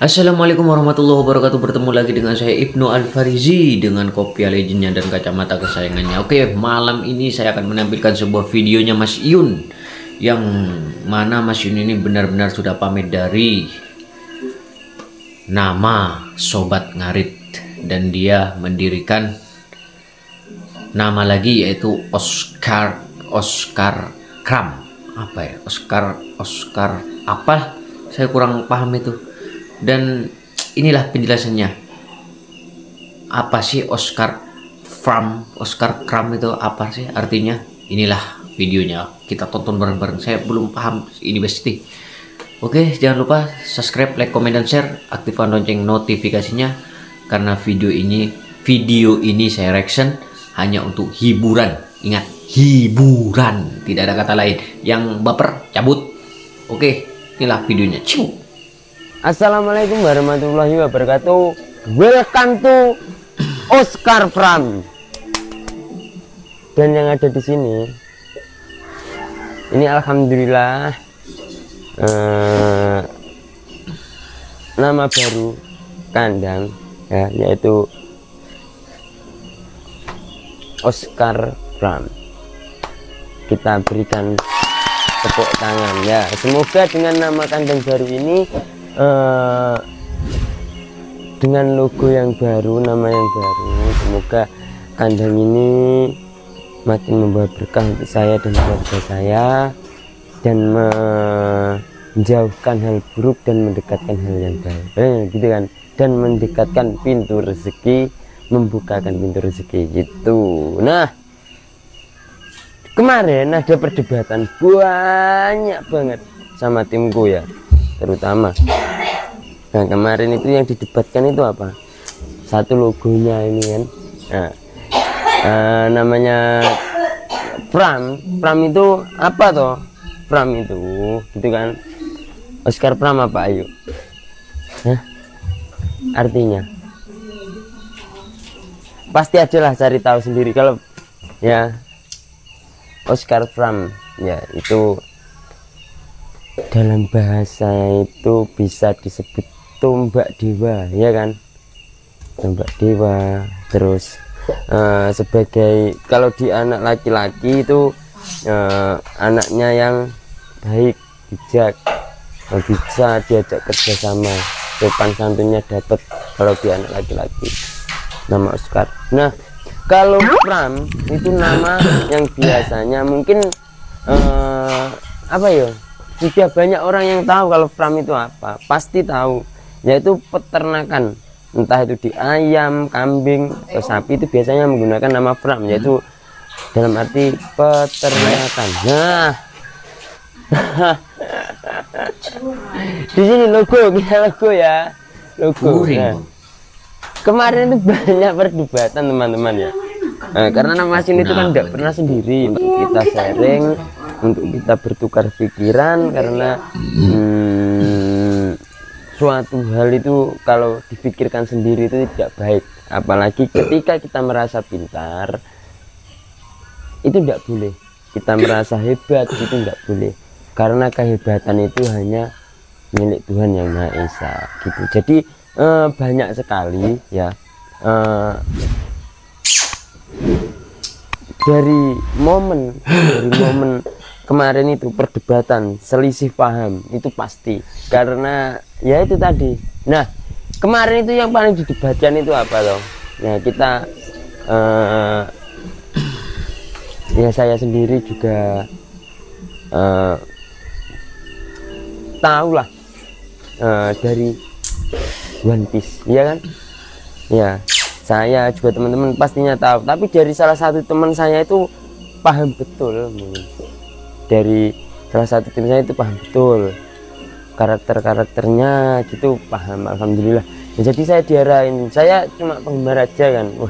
Assalamualaikum warahmatullahi wabarakatuh. Bertemu lagi dengan saya Ibnu Al-Farizi dengan kopiah legendnya dan kacamata kesayangannya. Oke, malam ini saya akan menampilkan sebuah videonya Mas Iyun, yang mana Mas Iyun ini benar-benar sudah pamit dari nama Sobat Ngarit, dan dia mendirikan nama lagi, yaitu Oscar Kram. Apa ya? Oscar apa? Saya kurang paham itu. Dan inilah penjelasannya. Apa sih Oscar Kram itu apa sih artinya? Inilah videonya, kita tonton bareng-bareng. Saya belum paham ini pasti. Oke, jangan lupa subscribe, like, comment, dan share. Aktifkan lonceng notifikasinya, karena video ini saya reaction hanya untuk hiburan. Ingat, hiburan, tidak ada kata lain. Yang baper cabut. Oke, inilah videonya. Ciu. Assalamualaikum warahmatullahi wabarakatuh. Welcome to Oscar Kram. Dan yang ada di sini, ini alhamdulillah nama baru kandang ya, yaitu Oscar Kram. Kita berikan tepuk tangan ya. Semoga dengan nama kandang baru ini, dengan logo yang baru, nama yang baru, semoga kandang ini makin membawa berkah untuk saya dan keluarga saya, dan menjauhkan hal buruk dan mendekatkan hal yang baik, gitu kan, dan mendekatkan pintu rezeki, membukakan pintu rezeki gitu. Nah, kemarin ada perdebatan banyak banget sama timku ya, terutama. Nah, kemarin itu yang didebatkan itu apa? Satu, logonya ini kan. Nah, namanya Pram itu apa toh? Pram itu gitu kan. Oscar Pram apa, ayo? Artinya pasti aja lah, cari tahu sendiri. Kalau ya Oscar Pram ya, itu dalam bahasa itu bisa disebut tombak dewa, ya kan, tombak dewa. Terus sebagai, kalau di anak laki-laki itu anaknya yang baik, bijak, bisa diajak kerjasama, sopan santunnya dapat kalau di anak laki-laki, nama Oscar. Nah, kalau Pram itu nama yang biasanya mungkin apa ya, sudah banyak orang yang tahu kalau Pram itu apa, pasti tahu, yaitu peternakan, entah itu di ayam, kambing, atau sapi, itu biasanya menggunakan nama Pram, yaitu dalam arti peternakan. Nah, di sini logo, kita logo ya, logo. Nah, kemarin itu banyak perdebatan teman-teman ya. Nah, karena nama Mas itu kan tidak pernah sendiri, untuk kita sharing, untuk kita bertukar pikiran, karena suatu hal itu kalau dipikirkan sendiri itu tidak baik, apalagi ketika kita merasa pintar, itu tidak boleh. Kita merasa hebat itu tidak boleh, karena kehebatan itu hanya milik Tuhan Yang Maha Esa gitu. Jadi banyak sekali ya, dari momen kemarin itu perdebatan, selisih paham itu pasti, karena ya itu tadi. Nah, kemarin itu yang paling didebatkan itu apa loh? Nah, kita ya saya sendiri juga tahu lah, dari One Piece, ya kan? Ya, saya juga, teman-teman pastinya tahu, tapi dari salah satu teman saya itu paham betul. Dari salah satu tim saya itu paham betul karakternya gitu, paham, alhamdulillah. Nah, jadi saya diarahin, saya cuma penggemar aja kan, wah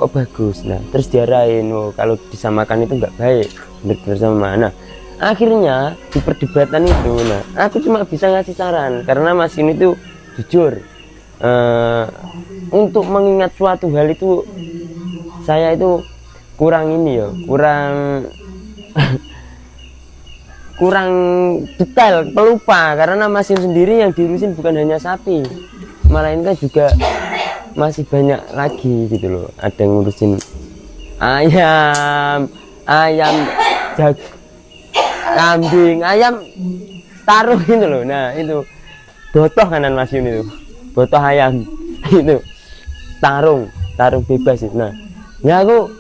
kok bagus. Nah, terus diarahin, oh kalau disamakan itu nggak baik, bersama. Nah, akhirnya di perdebatan itu, nah aku cuma bisa ngasih saran, karena Mas ini tuh jujur, untuk mengingat suatu hal itu saya itu kurang ini ya, kurang kurang detail, pelupa, karena Mas Yun sendiri yang diurusin bukan hanya sapi, melainkan juga masih banyak lagi gitu loh. Ada yang ngurusin ayam, kambing, ayam taruh gitu loh. Nah itu botoh kanan Mas Yun itu, botoh ayam itu tarung bebas itu. Nah ya aku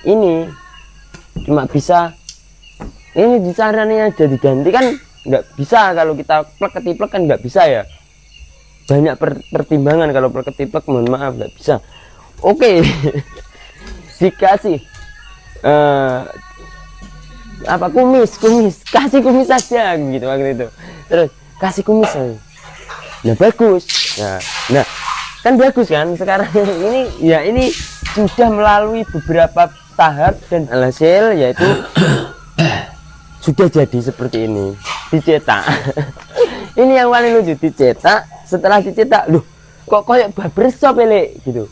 ini cuma bisa ini caranya aja diganti kan nggak bisa. Kalau kita plek ketiplek kan nggak bisa ya, banyak pertimbangan. Kalau plek ketiplek mohon maaf nggak bisa. Oke. Dikasih apa kumis, kasih kumis saja gitu waktu itu. Terus kasih kumis aja. Nah bagus. Nah kan bagus kan sekarang. Ini sudah melalui beberapa tahap dan hasil yaitu sudah jadi seperti ini, dicetak. Ini yang paling lucu, dicetak. Setelah dicetak, loh kok kayak barbershop elek gitu,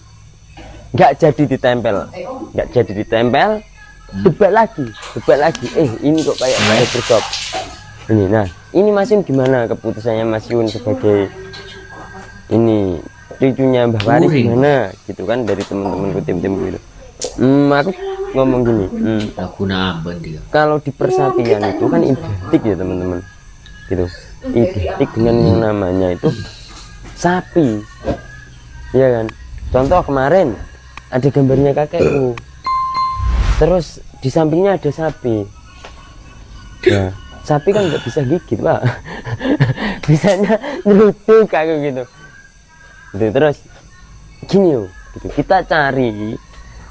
nggak jadi ditempel, debat lagi, ini kok kayak barbershop ini. Nah ini Mas Yun gimana keputusannya Mas Yun sebagai ini cucunya Mbah Waris gimana gitu kan, dari teman-temanku tim gitu. Aku ngomong gini, guna apa dia? kalau di persapian itu kan identik ya teman-teman gitu, identik dengan yang namanya itu sapi ya kan. Contoh kemarin ada gambarnya kakekku, terus di sampingnya ada sapi. Nah sapi kan nggak bisa gigit Pak. Bisanya nyeruduk aku gitu. Terus gini loh gitu, kita cari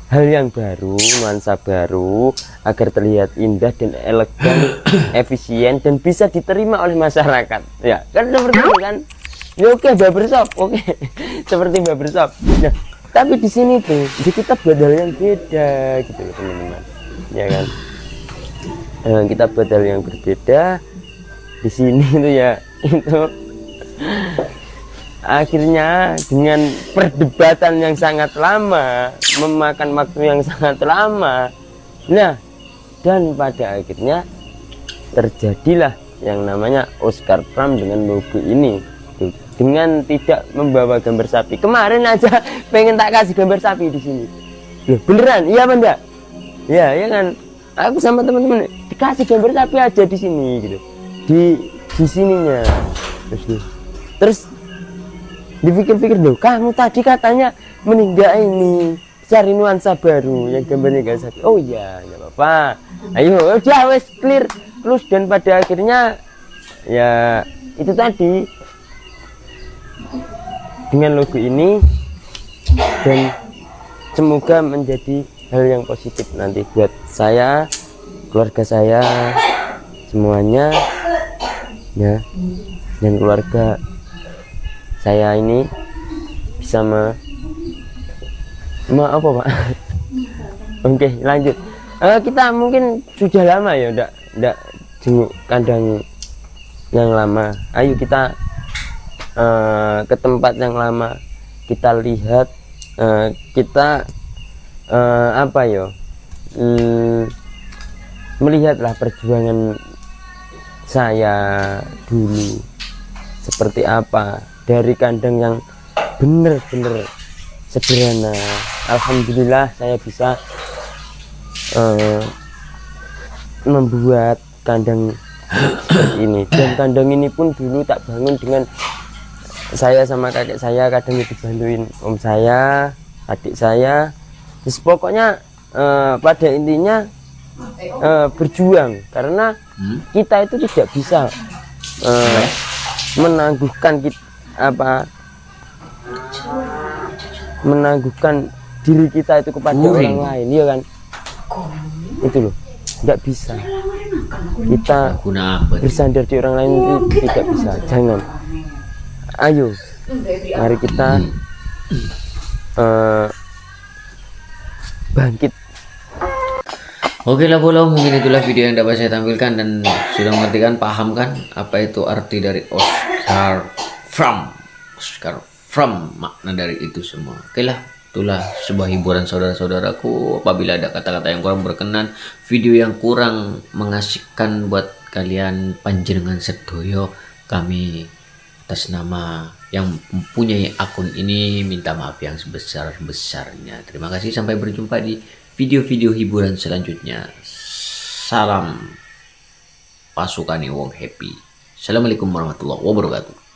hal yang baru, nuansa baru agar terlihat indah dan elegan, efisien dan bisa diterima oleh masyarakat. Ya kan seperti itu kan. Ya oke, barbershop, oke. Seperti barbershop. Nah, tapi di sini tuh kita buat hal yang beda gitu teman-teman. Ya kan. Kita buat hal yang berbeda di sini tuh ya itu. Akhirnya dengan perdebatan yang sangat lama, memakan waktu yang sangat lama, nah dan pada akhirnya terjadilah yang namanya Oscar Pram dengan logo ini, dengan tidak membawa gambar sapi. Kemarin aja pengen tak kasih gambar sapi di sini. Loh, beneran? Iya apa enggak? Ya kan. Aku sama teman-teman dikasih gambar sapi aja di sini gitu. Di sininya. Terus dipikir-pikir, loh kamu tadi katanya meninggal ini cari nuansa baru yang gambarnya gak sapi. Oh iya nggak apa-apa, ayo udah wes clear terus. Dan pada akhirnya ya itu tadi dengan logo ini, dan semoga menjadi hal yang positif nanti buat saya, keluarga saya semuanya ya, dan keluarga saya ini bisa apa Pak? Oke lanjut. Kita mungkin sudah lama ya ndak jenguk kandang yang lama. Ayo kita ke tempat yang lama, kita lihat, kita apa ya, melihatlah perjuangan saya dulu seperti apa, dari kandang yang bener-bener sederhana. Alhamdulillah saya bisa membuat kandang seperti ini. Dan kandang ini pun dulu tak bangun dengan saya sama kakek saya, kadang itu dibantuin om saya, adik saya. Terus pokoknya pada intinya berjuang, karena kita itu tidak bisa menangguhkan diri kita itu kepada orang lain, ya kan? Itu loh, nggak bisa. Kita bersandar di orang lain itu tidak bisa, jangan. Ayo, mari kita bangkit. Oke lah bolo, mungkin itulah video yang dapat saya tampilkan dan sudah mengertikan, paham kan apa itu arti dari Oscar Pram, makna dari itu semua. Oke lah. Itulah sebuah hiburan saudara-saudaraku. Apabila ada kata-kata yang kurang berkenan, video yang kurang mengasihkan buat kalian panjenengan sedoyo, kami atas nama yang mempunyai akun ini minta maaf yang sebesar-besarnya. Terima kasih, sampai berjumpa di video-video hiburan selanjutnya. Salam pasukan Wong Happy. Assalamualaikum warahmatullahi wabarakatuh.